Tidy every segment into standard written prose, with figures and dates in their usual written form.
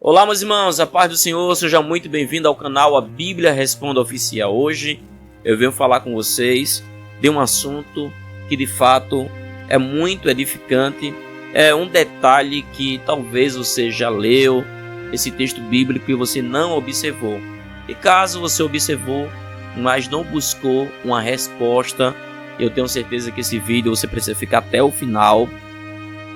Olá, meus irmãos, a paz do Senhor, seja muito bem-vindo ao canal A Bíblia Responda Oficial. Hoje eu venho falar com vocês de um assunto que de fato é muito edificante. É um detalhe que talvez você já leu esse texto bíblico e você não observou. E caso você observou, mas não buscou uma resposta, eu tenho certeza que esse vídeo você precisa ficar até o final,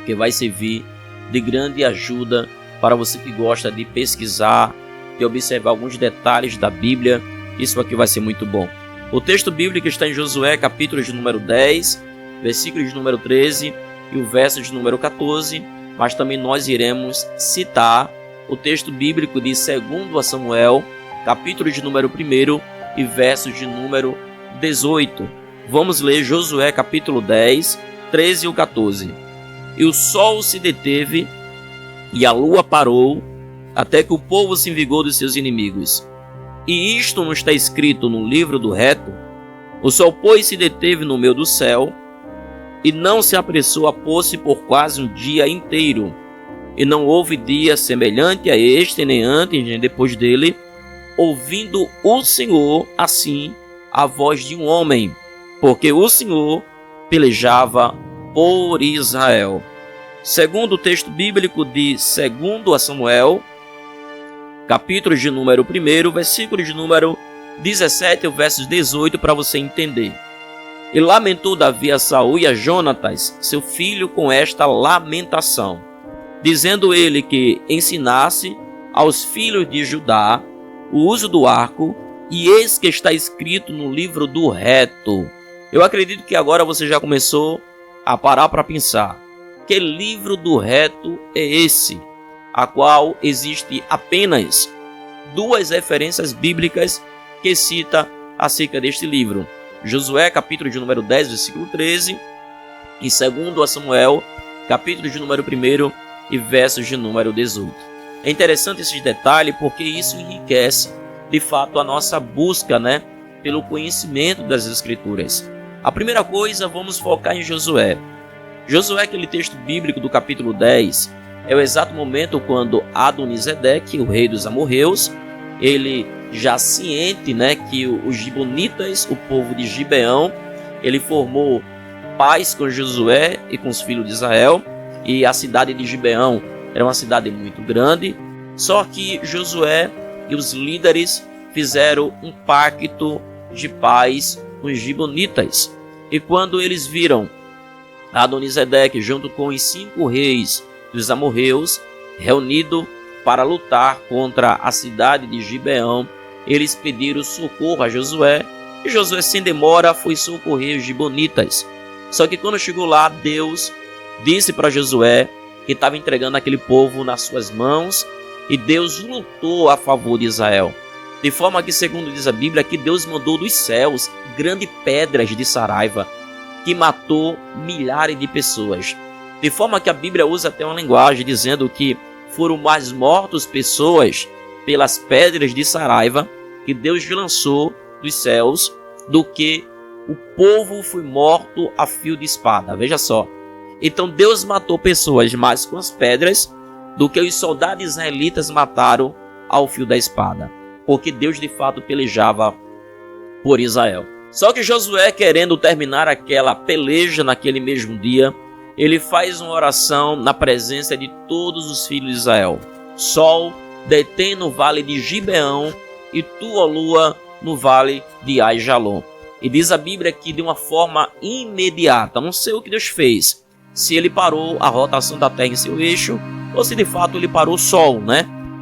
que vai servir de grande ajuda para você que gosta de pesquisar, de observar alguns detalhes da Bíblia. Isso aqui vai ser muito bom. O texto bíblico está em Josué, capítulo de número 10, versículo de número 13 e o verso de número 14, mas também nós iremos citar o texto bíblico de 2 Samuel, capítulo de número 1 e verso de número 18. Vamos ler Josué, capítulo 10, 13 e 14. E o sol se deteve e a lua parou, até que o povo se vingou dos seus inimigos. E isto não está escrito no livro do reto? O sol, pois, se deteve no meio do céu, e não se apressou a pôr-se por quase um dia inteiro. E não houve dia semelhante a este, nem antes, nem depois dele, ouvindo o Senhor, assim, a voz de um homem, porque o Senhor pelejava por Israel. Segundo o texto bíblico de 2 Samuel, capítulo de número 1, versículo de número 17 e o verso 18, para você entender. E lamentou Davi a Saul e a Jonatas, seu filho, com esta lamentação, dizendo ele que ensinasse aos filhos de Judá o uso do arco, e eis que está escrito no livro do reto. Eu acredito que agora você já começou a parar para pensar. Que livro do reto é esse? A qual existe apenas duas referências bíblicas que cita acerca deste livro. Josué, capítulo de número 10, versículo 13, e 2 Samuel, capítulo de número 1 e versos de número 18. É interessante esse detalhe porque isso enriquece de fato a nossa busca, pelo conhecimento das Escrituras. A primeira coisa, vamos focar em Josué. Josué, aquele texto bíblico do capítulo 10, é o exato momento quando Adonisedeque, o rei dos amorreus, ele já ciente, que os gibeonitas, o povo de Gibeão, ele formou paz com Josué e com os filhos de Israel, e a cidade de Gibeão era uma cidade muito grande, só que Josué e os líderes fizeram um pacto de paz com os gibeonitas, e quando eles viram Adonisedeque junto com os 5 reis dos amorreus reunidos para lutar contra a cidade de Gibeão, eles pediram socorro a Josué, e Josué sem demora foi socorrer os gibeonitas. Só que quando chegou lá, Deus disse para Josué que estava entregando aquele povo nas suas mãos, e Deus lutou a favor de Israel. De forma que, segundo diz a Bíblia, que Deus mandou dos céus grandes pedras de saraiva, que matou milhares de pessoas. De forma que a Bíblia usa até uma linguagem dizendo que foram mais mortos pessoas pelas pedras de saraiva que Deus lançou dos céus, do que o povo foi morto a fio de espada. Veja só. Então Deus matou pessoas mais com as pedras do que os soldados israelitas mataram ao fio da espada, porque Deus de fato pelejava por Israel. Só que Josué, querendo terminar aquela peleja naquele mesmo dia, ele faz uma oração na presença de todos os filhos de Israel. Sol, detém no vale de Gibeão, e tu, ó lua, no vale de Aijalon. E diz a Bíblia que de uma forma imediata, não sei o que Deus fez, se ele parou a rotação da terra em seu eixo, ou se de fato ele parou o sol,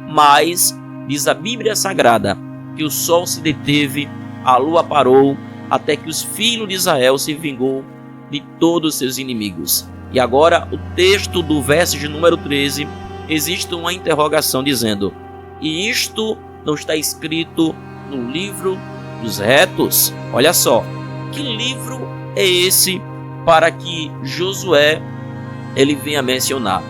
Mas diz a Bíblia Sagrada que o sol se deteve, a lua parou, até que os filhos de Israel se vingou de todos os seus inimigos. E agora o texto do verso de número 13, existe uma interrogação dizendo: e isto não está escrito no livro dos retos? Olha só, que livro é esse para que Josué ele venha mencionar?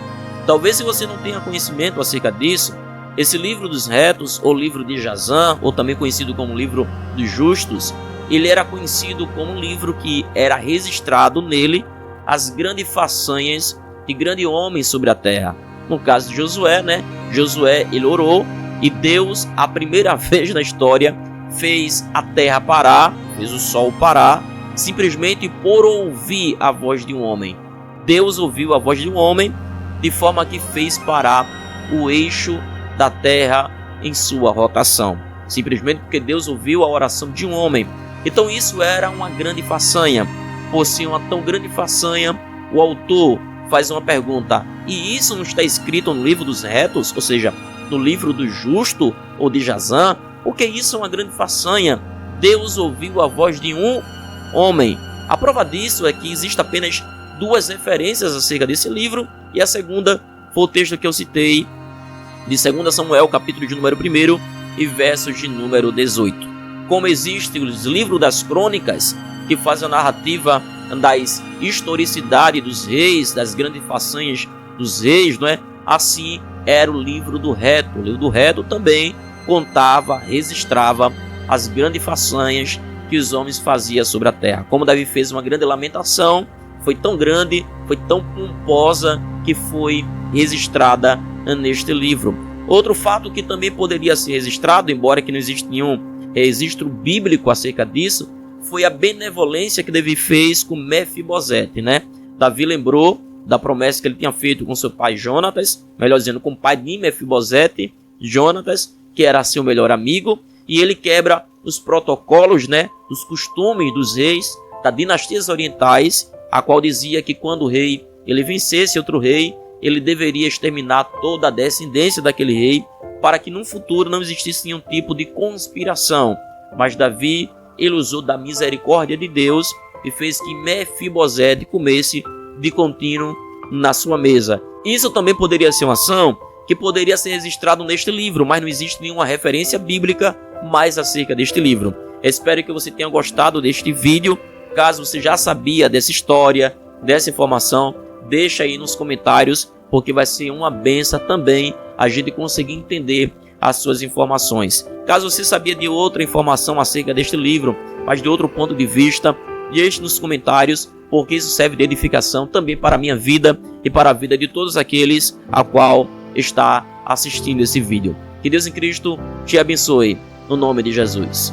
Talvez, se você não tenha conhecimento acerca disso, esse livro dos retos, ou livro de Jazã, ou também conhecido como livro dos justos, ele era conhecido como um livro que era registrado nele as grandes façanhas de grandes homens sobre a terra. no caso de Josué, né? Josué, ele orou e Deus, a primeira vez na história, fez a terra parar, fez o sol parar, simplesmente por ouvir a voz de um homem. Deus ouviu a voz de um homem, de forma que fez parar o eixo da terra em sua rotação. Simplesmente porque Deus ouviu a oração de um homem. Então isso era uma grande façanha. Por ser uma tão grande façanha, o autor faz uma pergunta: e isso não está escrito no livro dos retos? Ou seja, no livro do justo ou de Jazã? Porque isso é uma grande façanha. Deus ouviu a voz de um homem. A prova disso é que existe apenas 2 referências acerca desse livro, e a segunda foi o texto que eu citei de 2 Samuel, capítulo de número 1 e versos de número 18. Como existe os livros das crônicas, que fazem a narrativa das historicidades dos reis, das grandes façanhas dos reis, não é? Assim era o livro do reto. O livro do reto também contava, registrava as grandes façanhas que os homens faziam sobre a terra. Como Davi fez uma grande lamentação, foi tão grande, foi tão pomposa, que foi registrada neste livro. Outro fato que também poderia ser registrado, embora que não existe nenhum registro bíblico acerca disso, foi a benevolência que Davi fez com Mefibosete, né? Davi lembrou da promessa que ele tinha feito com seu pai Jonatas, melhor dizendo, com o pai de Mefibosete, Jonatas, que era seu melhor amigo, e ele quebra os protocolos, né, os costumes dos reis das dinastias orientais, a qual dizia que quando o rei ele vencesse outro rei, ele deveria exterminar toda a descendência daquele rei, para que no futuro não existisse nenhum tipo de conspiração. Mas Davi, ele usou da misericórdia de Deus e fez que Mefibosete comesse de contínuo na sua mesa. Isso também poderia ser uma ação que poderia ser registrado neste livro, mas não existe nenhuma referência bíblica mais acerca deste livro. Espero que você tenha gostado deste vídeo. Caso você já sabia dessa história, dessa informação, deixa aí nos comentários, porque vai ser uma benção também a gente conseguir entender as suas informações. Caso você sabia de outra informação acerca deste livro, mas de outro ponto de vista, deixe nos comentários, porque isso serve de edificação também para a minha vida e para a vida de todos aqueles a qual está assistindo esse vídeo. Que Deus em Cristo te abençoe, no nome de Jesus.